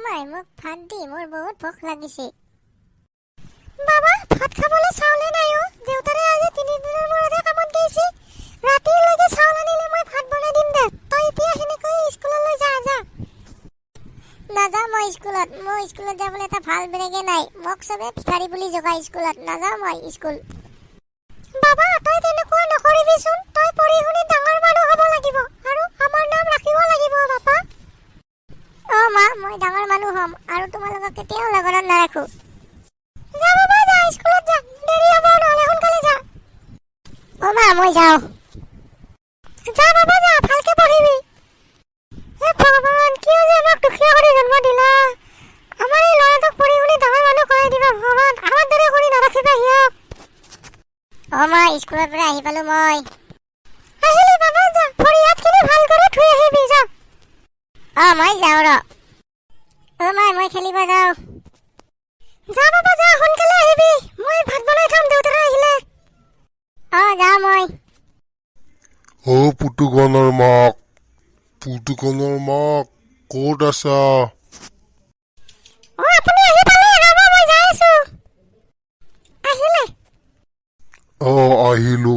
মাই মোক ভাত দি, মোৰ বহুত ভোক লাগিছে। বাবা, ভাত খাবলৈ চাউলে নাই অ। দেউতাৰে আজি 3 দিনৰ মূৰতে কামত গৈছে। ৰাতিলৈকে চাউল আনিলে মই ভাত বনাই দিম দে। তই এতিয়া সেনেকৈ স্কুললৈ যা। নাযাওঁ মই স্কুলত। মোৰ স্কুলত যাবলৈ এটা ভাল ব্ৰেগে নাই। মোক চবে ভিখাৰী বুলি জগাই স্কুলত। নাযাওঁ মই স্কুল। বাবা, তই তেনেকুৱা নকৰিবিচোন। তই পঢ়ি শুনি ডাঙৰ মানুহ হ'ব লাগিব আৰু আমাৰ নাম ৰাখিব লাগিব বাবা। মা, মই ডাঙৰ মানুহ হ'ম আৰু তোমালোকক কেতিয়াও লগত নাৰাখো। যা বাবা, যা স্কুলত যা। দেৰি হ'ব নহ'লে সোনকালে যা। মা, মই যাওঁ। যা বাবা যা, ভালকে পঢ়িবি। হে ভগৱান, কিয় যে আমাক দুখীয়া কৰি জন্ম দিলা। আমাৰ এই ল'ৰাটোক পঢ়ি শুনি ডাঙৰ মানুহ কৰাই দিবা ভগৱান। আমাৰ দৰে কৰি নাৰাখিবা সিয়ক। মা, স্কুলৰ পৰা আহি পালো মই। আহিলি বাবা, যা ভৰি হাতখিনি ভাল কৰি ধুই আহিবি যা। মই যাওঁ ৰ। মা, মই খেলিব যাওঁ। যা বাবা যা, সোনকালে আহিবি। মই ভাত বনাই থম দেউতাৰে আহিলে। যাওঁ মই। পুতুকণৰ মাক ক'ত আছা? আপুনি আহি পালে ৰ'ব, মই যাই আছো। আহিলে? আহিলো।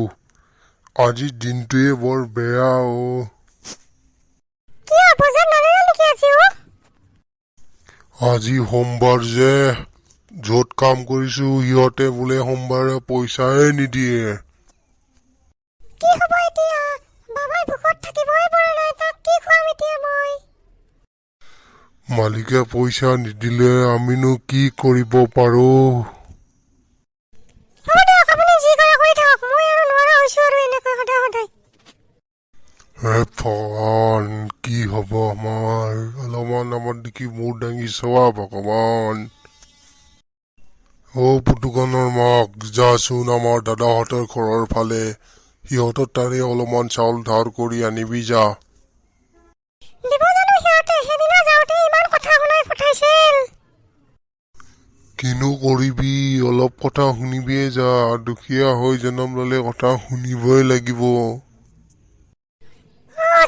আজি দিনটোৱে বৰ বেয়া কিয় বজাৰ নানিলে নেকি আজি আজি সোমবাৰ যে, য'ত কাম কৰিছো সিহঁতে বোলে সোমবাৰে পইচাই নিদিয়ে। কি হ'ব এতিয়া? বাবাই ভোকত থাকিবই পৰা নাই, তাক কি খুৱাম এতিয়া মই? মালিকে পইচা নিদিলে আমিনো কি কৰিব পাৰো? হ'ব দিয়ক, আপুনি যি কৰে কৰি থাকক। মই আৰু নোৱাৰা হৈছো আৰু এনেকৈ সদায়। হে ভগৱান, কি হ'ব আমাৰ? অলপমান আমাৰ দেখি মূৰ দাঙি চোৱা ভগৱান। পুতুকণৰ মাক, যাচোন আমাৰ দাদাহঁতৰ ঘৰৰ ফালে। সিহঁতৰ তাৰে অলপমান চাউল ধাৰ কৰি আনিবি যা। দিব জানো সিহঁতে? সেইদিনা যাওঁতে ইমান কথা শুনাই পঠাইছিল। কিনো কৰিবি, অলপ কথা শুনিবিয়ে যা। দুখীয়া হৈ জন্ম ল'লে কথা শুনিবই লাগিব।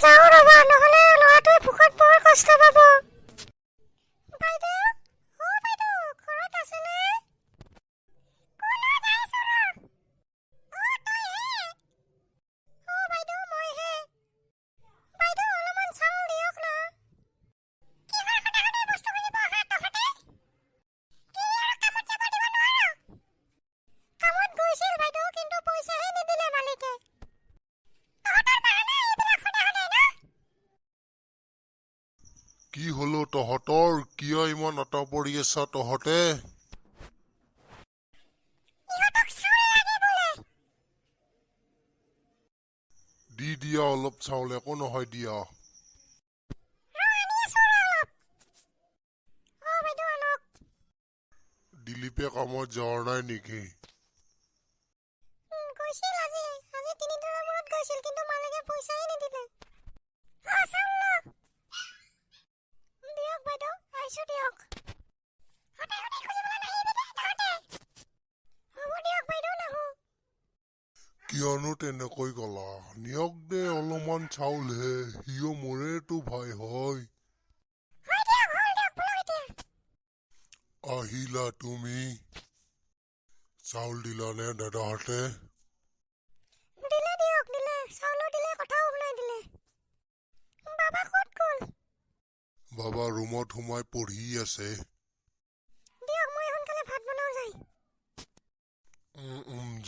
যাওঁ ৰ'বা, নহ'লে ল'ৰাটোৱে ভোকত বৰ কষ্ট পাব। বাইদেউ, বাইদেউ, ঘৰত আছেনে? বাইদেউ, মইহে। বাইদেউ, অলপমান চাউল দিয়ক না। কিহৰ সদায় বস্তু কিনিব আহা তহঁতে? কি আৰু কামত যাব দিব নোৱাৰো? কামত গৈছিল বাইদেউ, কিন্তু পইচাহে নিদিলে মালিকে। তহঁতৰ বাহানা এইবিলাক সদায় ন? কি হলো তহঁতৰ? কিয় ইমান আটাপৰি আছা তহঁতে? ইহঁতক চাউল লাগে বোলে। দি দিয়া অলপ চাউল, একো নহয় দিয়া। আনি আছো অলপ। বাইদেউ আনক। দিলীপে কামত যোৱা নাই নেকি? গৈছিল আজি 3 দিনৰ মূৰত গৈছিল, কিন্তু মালিকে পইচাই নিদিলে। চাউল ল। দিয়ক বাইদেউ, আহিছো দিয়ক। সদায় খুজিবলৈ নাহিবি দেই তহঁতে। হ'ব দিয়ক বাইদেউ, নাহো। কিয়নো তেনেকৈ কলা? নিয়ক দে অলপমান চাউল হে, সিও মোৰেতো ভাই হয়। আহিলা তুমি? চাউল দিলানে দাদাহঁতে? দিলে দিয়ক, দিলে। চাউলো দিলে, কথাও শুনাই দিলে। বাবা ক'ত গ'ল? বাবা ৰুমত সোমাই পঢ়ি আছে। দিয়ক, মই সোনকালে ভাত বনাও যাই।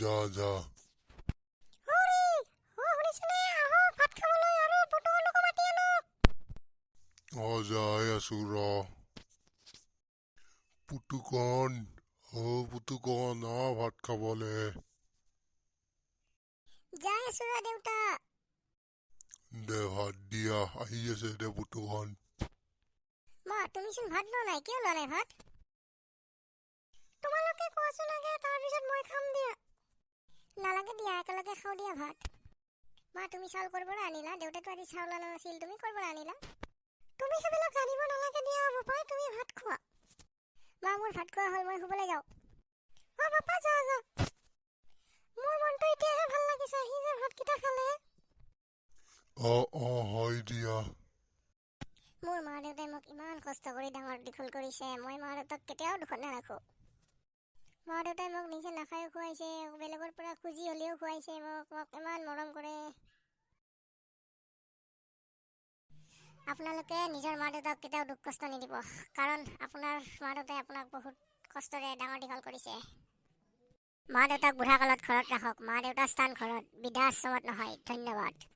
যা যা। শুনিছেনে? আহক ভাত খাবলৈ আৰু পুতুকণকো মাতি আনক। যাই আছো ৰ। পুতুকণ, পুতুকণ, ভাত খাবলে। যাই আছো ৰ দেউতা। দে ভাত দিয়া, আহি আছে দে পুতুকণ। মা, তুমিচোন ভাত লোৱা নাই, কিয় লোৱা নাই ভাত? তোমালোকে কোৱাচোন আগে, তাৰপিছত মই খাম দিয়া। নালাগে দিয়া, একেলগে খাওঁ দিয়া ভাত। মা, তুমি চাউল ক'ৰ পৰা আনিলা? দেউতাতো আজি চাউল অনা নাছিল, তুমি ক'ৰ পৰা আনিলা? তুমি সেইবিলাক জানিব নালাগে দিয়া বাপাই, তুমি ভাত খোৱা। মা, মোৰ ভাত খোৱা হ'ল, মই শুবলৈ যাওঁ। বাপা যা। মোৰ মনটো এতিয়াহে ভাল লাগিছে, সি যে ভাতকেইটা খালে। হয় দিয়া। মোৰ মা দেউতাই মোক ইমান কষ্ট কৰি ডাঙৰ দীঘল কৰিছে। মই মা দেউতাক কেতিয়াও দুখত নাৰাখোঁ। মা দেউতাই মোক নিজে নাখায়ো খুৱাইছে, বেলেগৰ পৰা খুজি হ'লেও খুৱাইছে মোক ইমান মৰম কৰে। আপোনালোকে নিজৰ মা দেউতাক কেতিয়াও দুখ কষ্ট নিদিব, কাৰণ আপোনাৰ মা দেউতাই আপোনাক বহুত কষ্টৰে ডাঙৰ দীঘল কৰিছে। মা দেউতাক বুঢ়া কালত ঘৰত ৰাখক। মা দেউতাৰ স্থান ঘৰত, বৃদ্ধাশ্ৰমত নহয়। ধন্যবাদ।